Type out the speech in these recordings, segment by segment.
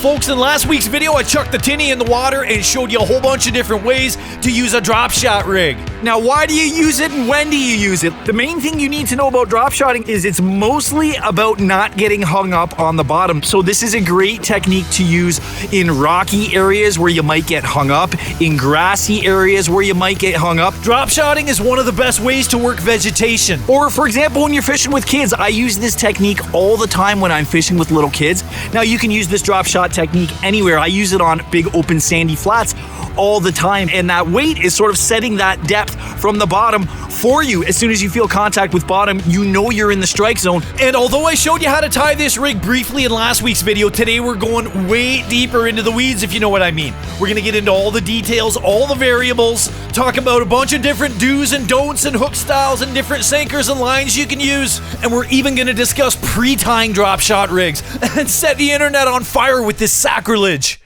folks, in last week's video I chucked the tinny in the water and showed you a whole bunch of different ways to use a drop shot rig. Now, why do you use it and when do you use it? The main thing you need to know about drop shotting is it's mostly about not getting hung up on the bottom. So this is a great technique to use in rocky areas where you might get hung up, in grassy areas where you might get hung up. Drop shotting is one of the best ways to work vegetation. Or for example, when you're fishing with kids, I use this technique all the time when I'm fishing with little kids. Now you can use this drop shot technique anywhere. I use it on big open sandy flats all the time, and that weight is sort of setting that depth from the bottom for you. As soon as you feel contact with bottom, you know you're in the strike zone. And although I showed you how to tie this rig briefly in last week's video, today we're going way deeper into the weeds, if you know what I mean. We're gonna get into all the details, all the variables, talk about a bunch of different do's and don'ts and hook styles and different sinkers and lines you can use, and we're even gonna discuss pre-tying drop shot rigs and set the internet on fire with this sacrilege.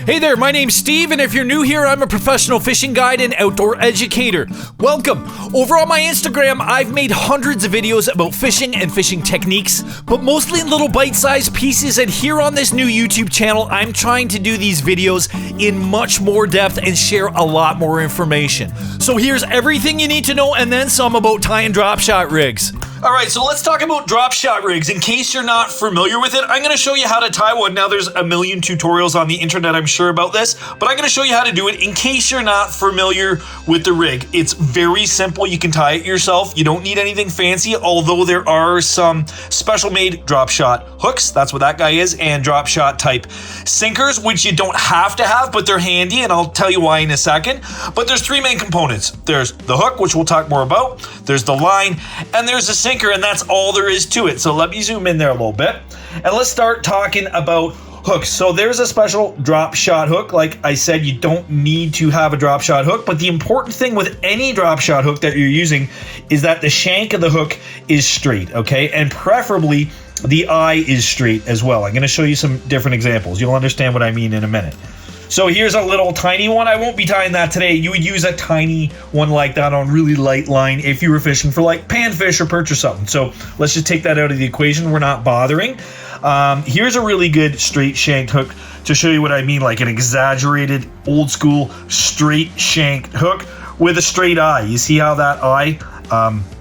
Hey there, my name's Steve, and if you're new here, I'm a professional fishing guide and outdoor educator. Welcome. Over on my Instagram, I've made hundreds of videos about fishing and fishing techniques, but mostly in little bite-sized pieces, and here on this new YouTube channel, I'm trying to do these videos in much more depth and share a lot more information. So here's everything you need to know and then some about tying drop shot rigs. Alright, so let's talk about drop shot rigs. In case you're not familiar with it, I'm going to show you how to tie one. Now, there's a million tutorials on the internet, I'm sure, about this, but I'm going to show you how to do it in case you're not familiar with the rig. It's very simple. You can tie it yourself. You don't need anything fancy, although there are some special-made drop shot hooks. That's what that guy is, and drop shot type sinkers, which you don't have to have, but they're handy, and I'll tell you why in a second. But there's three main components. There's the hook, which we'll talk more about. There's the line, and there's a sinker, and that's all there is to it. So let me zoom in there a little bit, and let's start talking about hooks. So there's a special drop shot hook. Like I said, you don't need to have a drop shot hook, but the important thing with any drop shot hook that you're using is that the shank of the hook is straight, okay? And preferably the eye is straight as well. I'm going to show you some different examples. You'll understand what I mean in a minute. So here's a little tiny one. I won't be tying that today. You would use a tiny one like that on really light line if you were fishing for like panfish or perch or something. So let's just take that out of the equation. We're not bothering. Here's a really good straight shanked hook to show you what I mean, like an exaggerated old school straight shanked hook with a straight eye. You see how that eye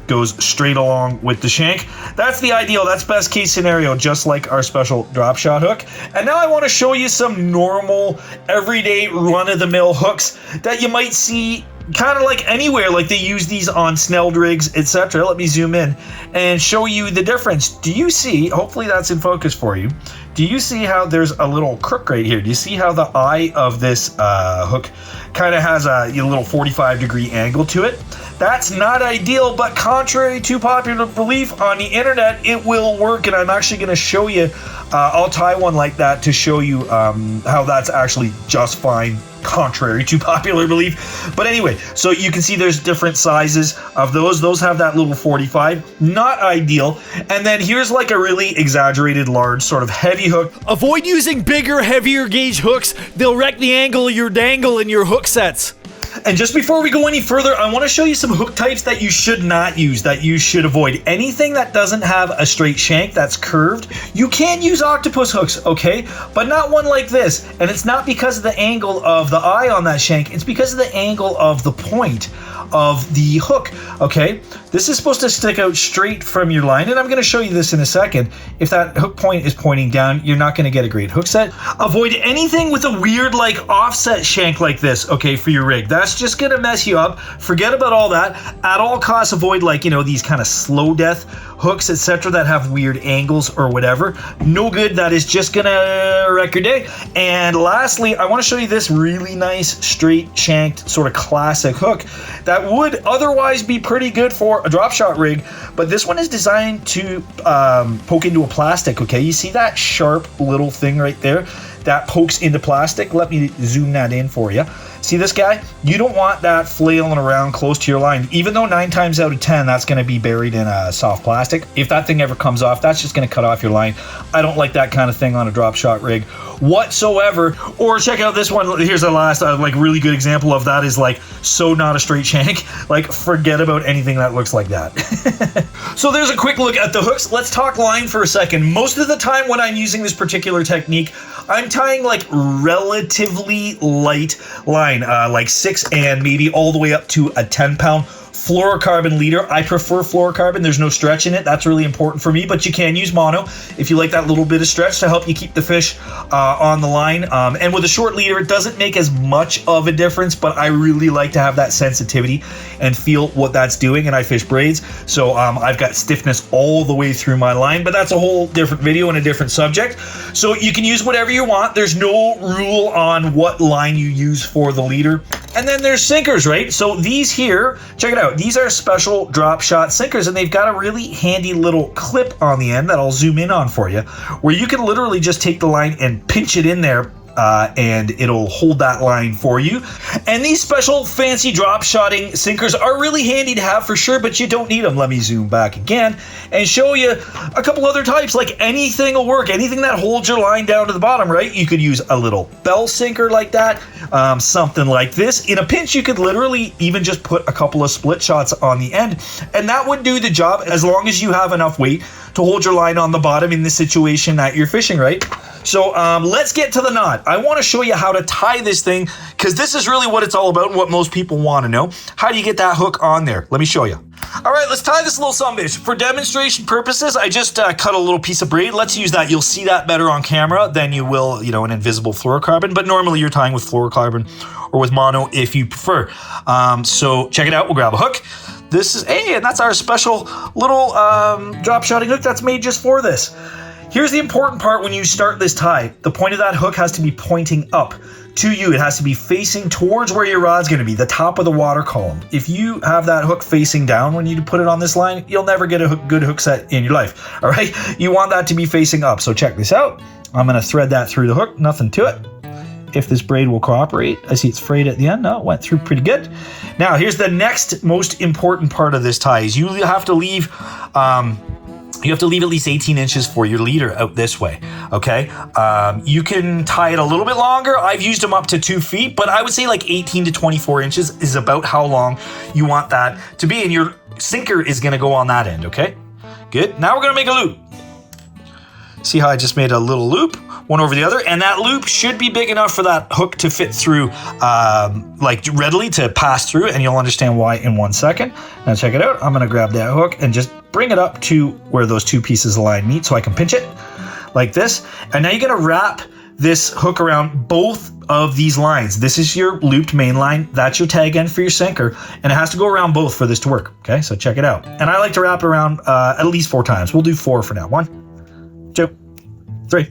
goes straight along with the shank? That's the ideal. That's best case scenario, just like our special drop shot hook. And now I want to show you some normal, everyday, run-of-the-mill hooks that you might see kind of like anywhere, like they use these on snelled rigs, etc. Let me zoom in and show you the difference. Do you see, hopefully that's in focus for you, do you see how there's a little crook right here? Do you see how the eye of this hook kind of has a little 45-degree angle to it? That's not ideal, but contrary to popular belief on the internet, it will work, and I'm actually going to show you, I'll tie one like that to show you how that's actually just fine, contrary to popular belief. But anyway, so you can see there's different sizes of those. Those have that little 45, not ideal. And then here's like a really exaggerated large sort of heavy hook. Avoid using bigger, heavier gauge hooks. They'll wreck the angle of your dangle in your hook sets. And just before we go any further, I want to show you some hook types that you should not use, that you should avoid. Anything that doesn't have a straight shank that's curved, you can use octopus hooks, okay? But not one like this. And it's not because of the angle of the eye on that shank, it's because of the angle of the point of the hook, okay? This is supposed to stick out straight from your line, and I'm going to show you this in a second. If that hook point is pointing down, you're not going to get a great hook set. Avoid anything with a weird like offset shank like this, okay, for your rig. That's just going to mess you up. Forget about all that. At all costs, avoid like, you know, these kind of slow death hooks, etc. that have weird angles or whatever. No good. That is just going to wreck your day. And lastly, I want to show you this really nice straight shanked sort of classic hook that would otherwise be pretty good for a drop shot rig, but this one is designed to poke into a plastic, okay? You see that sharp little thing right there? that pokes into plastic. Let me zoom that in for you. See this guy? You don't want that flailing around close to your line, even though 9 times out of 10 that's going to be buried in a soft plastic. If that thing ever comes off, that's just going to cut off your line. I don't like that kind of thing on a drop shot rig whatsoever. Or check out this one. Here's the last like really good example of that, is like so not a straight shank. Like forget about anything that looks like that. So there's a quick look at the hooks. Let's talk line for a second. Most of the time when I'm using this particular technique, I'm tying like relatively light line, like 6 and maybe all the way up to a 10-pound fluorocarbon leader. I prefer fluorocarbon. There's no stretch in it. That's really important for me, but you can use mono if you like that little bit of stretch to help you keep the fish on the line. And with a short leader, it doesn't make as much of a difference, but I really like to have that sensitivity and feel what that's doing, and I fish braids. So I've got stiffness all the way through my line, but that's a whole different video and a different subject. So you can use whatever you want. There's no rule on what line you use for the leader. And then there's sinkers, right? So these here, check it out. These are special drop shot sinkers, and they've got a really handy little clip on the end that I'll zoom in on for you, where you can literally just take the line and pinch it in there, and it'll hold that line for you. And these special fancy drop shotting sinkers are really handy to have for sure, but you don't need them. Let me zoom back again and show you a couple other types. Like anything will work, anything that holds your line down to the bottom, right? You could use a little bell sinker like that, something like this. In a pinch, you could literally even just put a couple of split shots on the end, and that would do the job as long as you have enough weight to hold your line on the bottom in the situation that you're fishing, right? So let's get to the knot. I want to show you how to tie this thing, because this is really what it's all about and what most people want to know. How do you get that hook on there? Let me show you. All right, let's tie this little sumbitch. For demonstration purposes, I just cut a little piece of braid. Let's use that. You'll see that better on camera than you will, an invisible fluorocarbon, but normally you're tying with fluorocarbon or with mono if you prefer. So check it out. We'll grab a hook. This is, and that's our special little drop shotting hook that's made just for this. Here's the important part when you start this tie. The point of that hook has to be pointing up to you. It has to be facing towards where your rod's going to be, the top of the water column. If you have that hook facing down when you put it on this line, you'll never get a good hook set in your life, all right? You want that to be facing up. So check this out. I'm going to thread that through the hook, nothing to it. If this braid will cooperate. I see it's frayed at the end. No, it went through pretty good. Now, here's the next most important part of this tie is you have to leave at least 18 inches for your leader out this way, okay? You can tie it a little bit longer. I've used them up to 2 feet, but I would say like 18 to 24 inches is about how long you want that to be, and your sinker is gonna go on that end, okay? Good, now we're gonna make a loop. See how I just made a little loop, one over the other, and that loop should be big enough for that hook to fit through, like readily to pass through, and you'll understand why in 1 second. Now check it out. I'm gonna grab that hook and just bring it up to where those two pieces of line meet so I can pinch it like this. And now you're gonna wrap this hook around both of these lines. This is your looped main line. That's your tag end for your sinker, and it has to go around both for this to work, okay? So check it out. And I like to wrap it around at least 4 times. We'll do 4 for now. 1, 2, 3,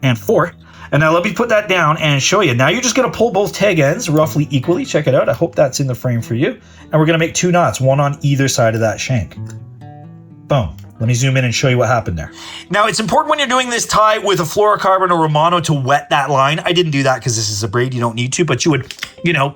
and 4. And now let me put that down and show you. Now you're just gonna pull both tag ends roughly equally. Check it out. I hope that's in the frame for you. And we're gonna make 2 knots, one on either side of that shank. Boom. Let me zoom in and show you what happened there. Now, it's important when you're doing this tie with a fluorocarbon or a mono to wet that line. I didn't do that because this is a braid. You don't need to, but you would,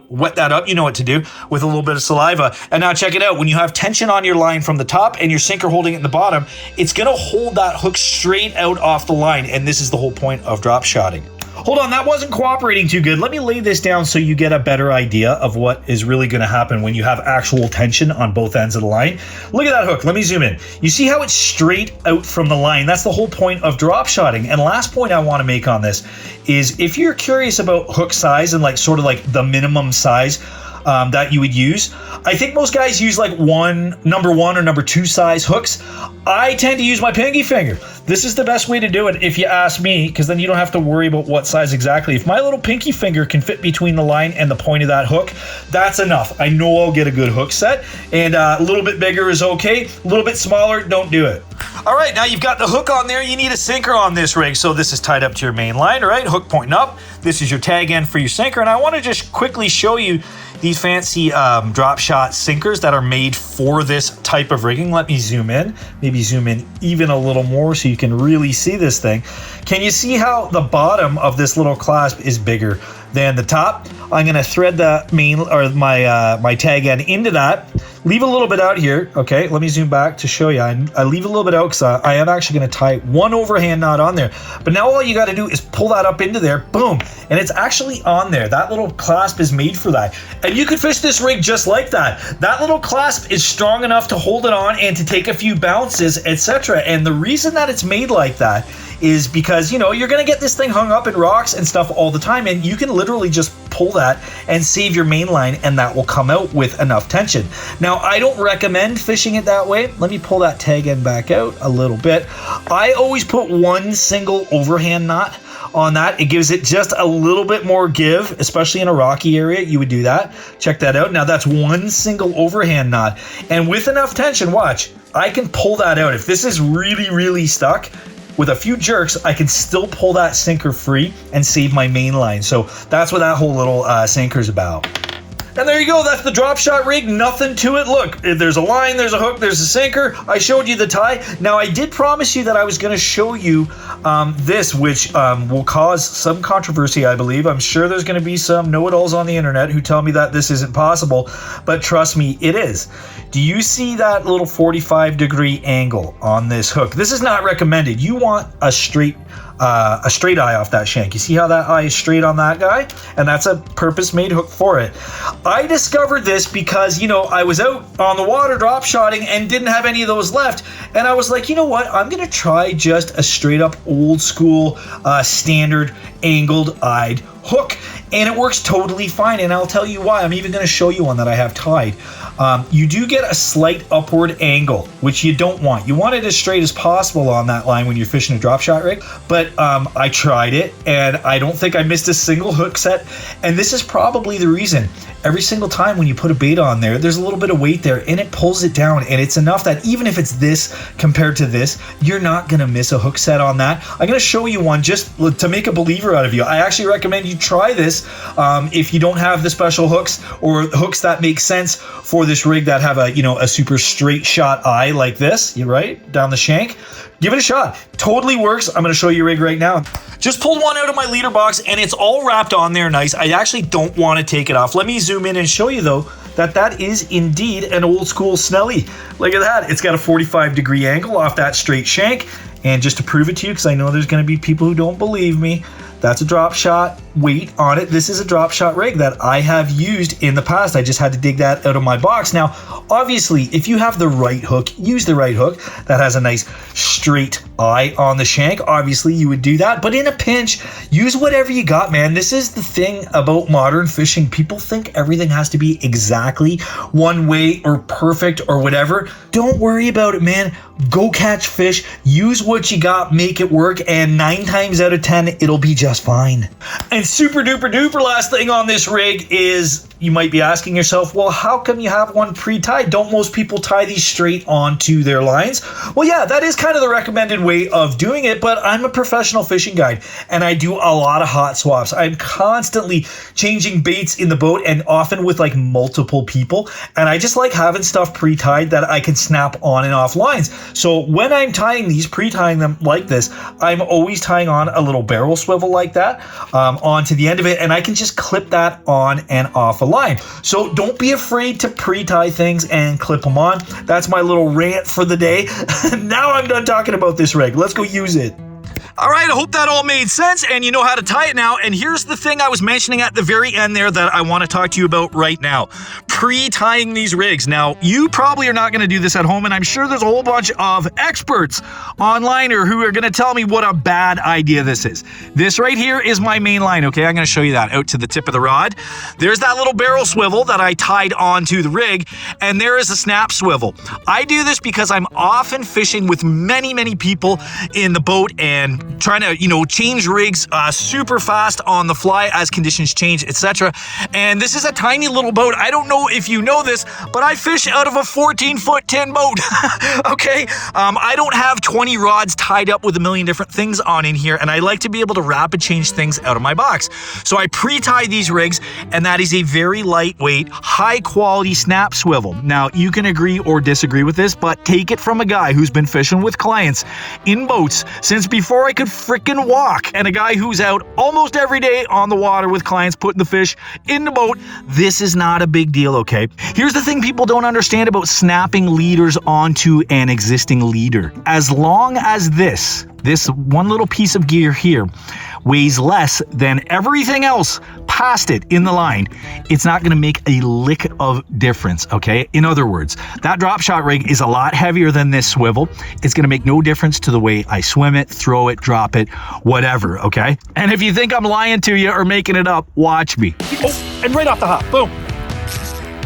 wet that up. You know what to do with a little bit of saliva. And now check it out. When you have tension on your line from the top and your sinker holding it in the bottom, it's going to hold that hook straight out off the line. And this is the whole point of drop shotting. Hold on, that wasn't cooperating too good. Let me lay this down so you get a better idea of what is really going to happen when you have actual tension on both ends of the line. Look at that hook. Let me zoom in. You see how it's straight out from the line? That's the whole point of drop shotting. And last point I want to make on this is if you're curious about hook size and sort of the minimum size that you would use, I think most guys use number 1 or number 2 size hooks. I tend to use my pinky finger. This is the best way to do it if you ask me, because then you don't have to worry about what size exactly. If my little pinky finger can fit between the line and the point of that hook, that's enough. I know I'll get a good hook set, and a little bit bigger is okay. A little bit smaller, don't do it. All right, now you've got the hook on there. You need a sinker on this rig. So this is tied up to your main line, all right? Hook pointing up. This is your tag end for your sinker, and I want to just quickly show you these fancy drop shot sinkers that are made for this type of rigging. Let me zoom in, maybe zoom in even a little more so you can really see this thing. Can you see how the bottom of this little clasp is bigger than the top? I'm gonna thread the main or my tag end into that. Leave a little bit out here. Okay, let me zoom back to show you. I leave a little bit out because I am actually going to tie one overhand knot on there. But now all you got to do is pull that up into there, boom, and it's actually on there. That little clasp is made for that. And you can fish this rig just like that. That little clasp is strong enough to hold it on and to take a few bounces, etc. And the reason that it's made like that is because, you know, you're going to get this thing hung up in rocks and stuff all the time, and you can literally just pull that and save your main line, and that will come out with enough tension. Now, I don't recommend fishing it that way. Let me pull that tag end back out a little bit. I always put one single overhand knot on that. It gives it just a little bit more give, especially in a rocky area. You would do that. Check that out. Now that's one single overhand knot, and with enough tension, watch, I can pull that out. If this is really, really stuck, with a few jerks, I can still pull that sinker free and save my main line. So that's what that whole little sinker's about. And there you go, that's the drop shot rig, nothing to it. Look, there's a line, there's a hook, there's a sinker. I showed you the tie. Now, I did promise you that I was gonna show you this, which will cause some controversy, I believe. I'm sure there's gonna be some know-it-alls on the internet who tell me that this isn't possible, but trust me, it is. Do you see that little 45-degree angle on this hook? This is not recommended. You want a straight eye off that shank. You see how that eye is straight on that guy? And that's a purpose-made hook for it. I discovered this because, you know, I was out on the water drop shotting and didn't have any of those left. And I was like, you know what? I'm going to try just a straight up old school standard angled eyed hook. And it works totally fine. And I'll tell you why. I'm even going to show you one that I have tied. You do get a slight upward angle, which you don't want. You want it as straight as possible on that line when you're fishing a drop shot rig. But I tried it, and I don't think I missed a single hook set. And this is probably the reason. Every single time when you put a bait on there, there's a little bit of weight there, and it pulls it down. And it's enough that even if it's this compared to this, you're not going to miss a hook set on that. I'm going to show you one just to make a believer out of you. I actually recommend you try this if you don't have the special hooks or hooks that make sense for this rig that have a super straight shot eye like this, you're right, down the shank. Give it a shot. Totally works. I'm going to show you a rig right now. Just pulled one out of my leader box, and it's all wrapped on there nice. I actually don't want to take it off. Let me zoom in and show you, though, that is indeed an old school Snelly. Look at that. It's got a 45-degree angle off that straight shank. And just to prove it to you, because I know there's going to be people who don't believe me, that's a drop shot weight on it. This is a drop shot rig that I have used in the past. I just had to dig that out of my box. Now, obviously, if you have the right hook, use the right hook that has a nice straight eye on the shank. Obviously, you would do that. But in a pinch, use whatever you got, man. This is the thing about modern fishing. People think everything has to be exactly one way or perfect or whatever. Don't worry about it, man. Go catch fish. Use what you got. Make it work. And 9 times out of 10, it'll be just fine. And super duper duper last thing on this rig is, you might be asking yourself, well, how come you have one pre-tied? Don't most people tie these straight onto their lines? Well, yeah, that is kind of the recommended way of doing it, but I'm a professional fishing guide and I do a lot of hot swaps. I'm constantly changing baits in the boat and often with like multiple people, and I just like having stuff pre-tied that I can snap on and off lines. So when I'm tying these, pre-tying them like this, I'm always tying on a little barrel swivel like that onto the end of it, and I can just clip that on and off a line. So don't be afraid to pre-tie things and clip them on. That's my little rant for the day. Now I'm done talking about this rig. Let's go use it. All right, I hope that all made sense and you know how to tie it now. And here's the thing I was mentioning at the very end there that I want to talk to you about right now. Pre-tying these rigs. Now, you probably are not going to do this at home, and I'm sure there's a whole bunch of experts online who are going to tell me what a bad idea this is. This right here is my main line, okay? I'm going to show you that out to the tip of the rod. There's that little barrel swivel that I tied onto the rig, and there is a snap swivel. I do this because I'm often fishing with many, many people in the boat, and trying to, change rigs super fast on the fly as conditions change, etc. And this is a tiny little boat. I don't know if you know this, but I fish out of a 14-foot tin boat. Okay? I don't have 20 rods tied up with a million different things on in here, and I like to be able to rapid change things out of my box. So I pre-tie these rigs, and that is a very lightweight, high-quality snap swivel. Now, you can agree or disagree with this, but take it from a guy who's been fishing with clients in boats since before I could frickin' walk, and a guy who's out almost every day on the water with clients putting the fish in the boat. This is not a big deal, okay? Here's the thing people don't understand about snapping leaders onto an existing leader. As long as this one little piece of gear here weighs less than everything else past it in the line, it's not going to make a lick of difference, okay? In other words, that drop shot rig is a lot heavier than this swivel. It's going to make no difference to the way I swim it, throw it, drop it, whatever, okay? And if you think I'm lying to you or making it up, watch me. Oh, and right off the hop, boom.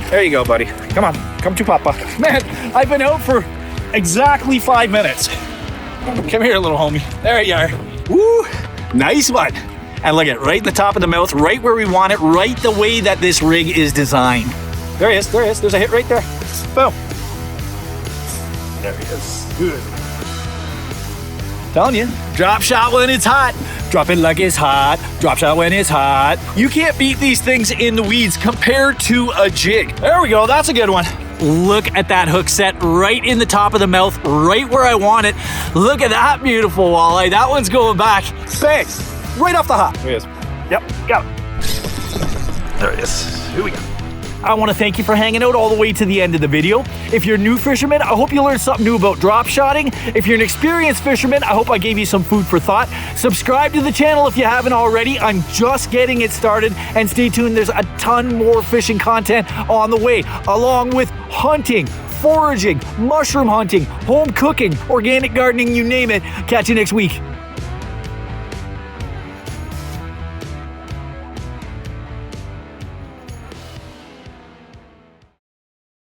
There you go, buddy. Come on, come to Papa. Man, I've been out for exactly 5 minutes. Come here, little homie. There you are. Woo! Nice one. And look at right in the top of the mouth, right where we want it, right the way that this rig is designed. There he is, there he is. There's a hit right there. Boom. There he is. Good. Telling you, drop shot when it's hot. Drop it like it's hot. Drop shot when it's hot. You can't beat these things in the weeds compared to a jig. There we go. That's a good one. Look at that hook set right in the top of the mouth, right where I want it. Look at that beautiful walleye. That one's going back. Bang! Right off the hop. There he is. Yep, got it. There it is. Here we go. I want to thank you for hanging out all the way to the end of the video. If you're a new fisherman, I hope you learned something new about drop shotting. If you're an experienced fisherman, I hope I gave you some food for thought. Subscribe to the channel if you haven't already. I'm just getting it started. And stay tuned, there's a ton more fishing content on the way, along with hunting, foraging, mushroom hunting, home cooking, organic gardening, you name it. Catch you next week.